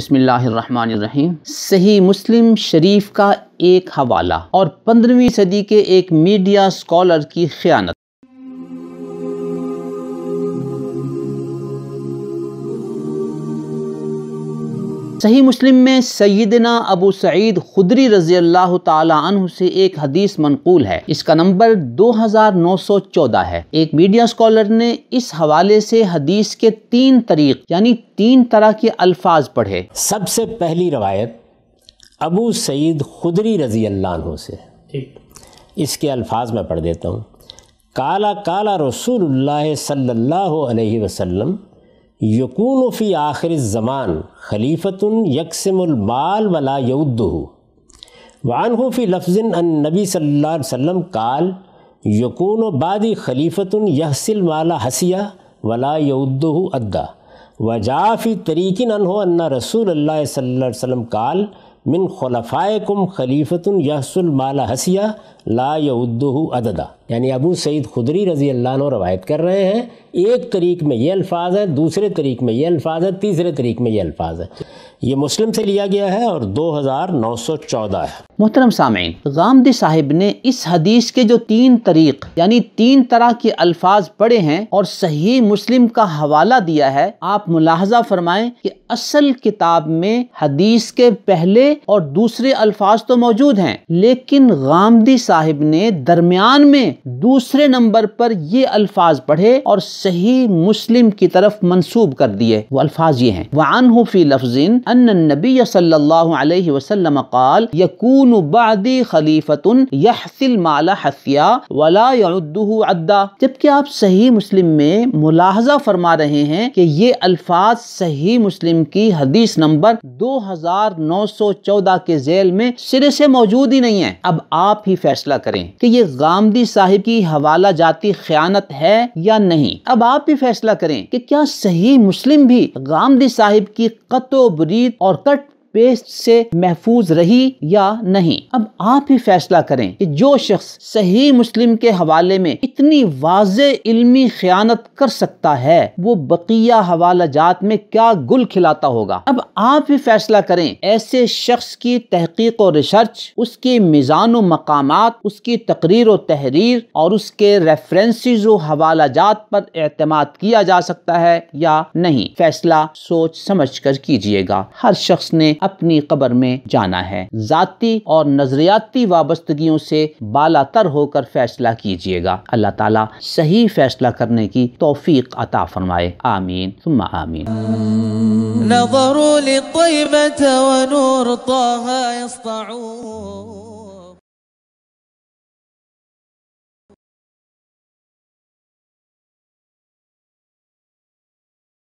بسم اللہ الرحمن الرحیم۔ صحیح مسلم شریف کا ایک حوالہ اور 15ویں صدی کے ایک میڈیا اسکالر کی خیانت۔ صحیح مسلم میں سیدنا ابو سعید خدری رضی اللہ تعالی عنہ سے ایک حدیث منقول ہے، اس کا نمبر 2914 ہے۔ ایک میڈیا اسکالر نے اس حوالے سے حدیث کے 3 طریق یعنی 3 طرح کے الفاظ پڑھے۔ سب سے پہلی روایت ابو سعید خدری رضی اللہ عنہ سے، اس کے الفاظ میں پڑھ دیتا ہوں۔ کالا کالا رسول اللہ صلی اللہ علیہ وسلم یکون فی آخر الزمان خلیفۃ یقسم المال ولا یعدہ، وعنہ فی لفظ ان نبی صلی اللہ علیہ وسلم قال یکون بعدی خلیفۃ یحصی المال حصیہ ولا یعدہ عدا، وجاء فی طریق عنہ ان رسول اللہ صلی اللہ علیہ وسلم قال من خلفائکم خلیفۃ یحصی المال حصیہ لا یعدہ عددا۔ یعنی ابو سعید خدری رضی اللہ عنہ روایت کر رہے ہیں، ایک طریق میں یہ الفاظ ہے، دوسرے طریق میں یہ الفاظ ہے، تیسرے طریق میں یہ الفاظ ہے۔ یہ مسلم سے لیا گیا ہے اور 2914 ہے۔ محترم سامعین، غامدی صاحب نے اس حدیث کے جو 3 طریق یعنی 3 طرح کے الفاظ پڑھے ہیں اور صحیح مسلم کا حوالہ دیا ہے، آپ ملاحظہ فرمائیں کہ اصل کتاب میں حدیث کے پہلے اور دوسرے الفاظ تو موجود ہیں، لیکن غامدی صاحب نے درمیان میں دوسرے نمبر پر یہ الفاظ پڑھے اور صحیح مسلم کی طرف منسوب کر دیے۔ وہ الفاظ یہ ہیں: وعنہ فی لفظ ان النبی صلی اللہ علیہ وسلم قال یکون بعدی خلیفۃ یحصی المال حصیہ ولا یعدہ عدا۔ جبکہ آپ صحیح مسلم میں ملاحظہ فرما رہے ہیں کہ یہ الفاظ صحیح مسلم کی حدیث نمبر 2914 کے ذیل میں سرے سے موجود ہی نہیں ہیں۔ اب آپ ہی فیصلہ کریں کہ یہ غامدی صاحب کی حوالہ جاتی خیانت ہے یا نہیں۔ اب آپ ہی فیصلہ کریں کہ کیا صحیح مسلم بھی غامدی صاحب کی قطع و برید اور کٹ پیسٹ سے محفوظ رہی یا نہیں۔ اب آپ ہی فیصلہ کریں کہ جو شخص صحیح مسلم کے حوالے میں اتنی واضح علمی خیانت کر سکتا ہے وہ بقیہ حوالہ جات میں کیا گل کھلاتا ہوگا۔ اب آپ ہی فیصلہ کریں ایسے شخص کی تحقیق و ریسرچ، اس کے میزان و مقامات، اس کی تقریر و تحریر اور اس کے ریفرنسز و حوالہ جات پر اعتماد کیا جا سکتا ہے یا نہیں۔ فیصلہ سوچ سمجھ کر کیجئے گا۔ ہر شخص نے اپنی قبر میں جانا ہے۔ ذاتی اور نظریاتی وابستگیوں سے بالا تر ہو کر فیصلہ کیجئے گا۔ اللہ تعالیٰ صحیح فیصلہ کرنے کی توفیق عطا فرمائے۔ آمین ثم آمین۔ نظروا للطيبة ونور طه يسطعون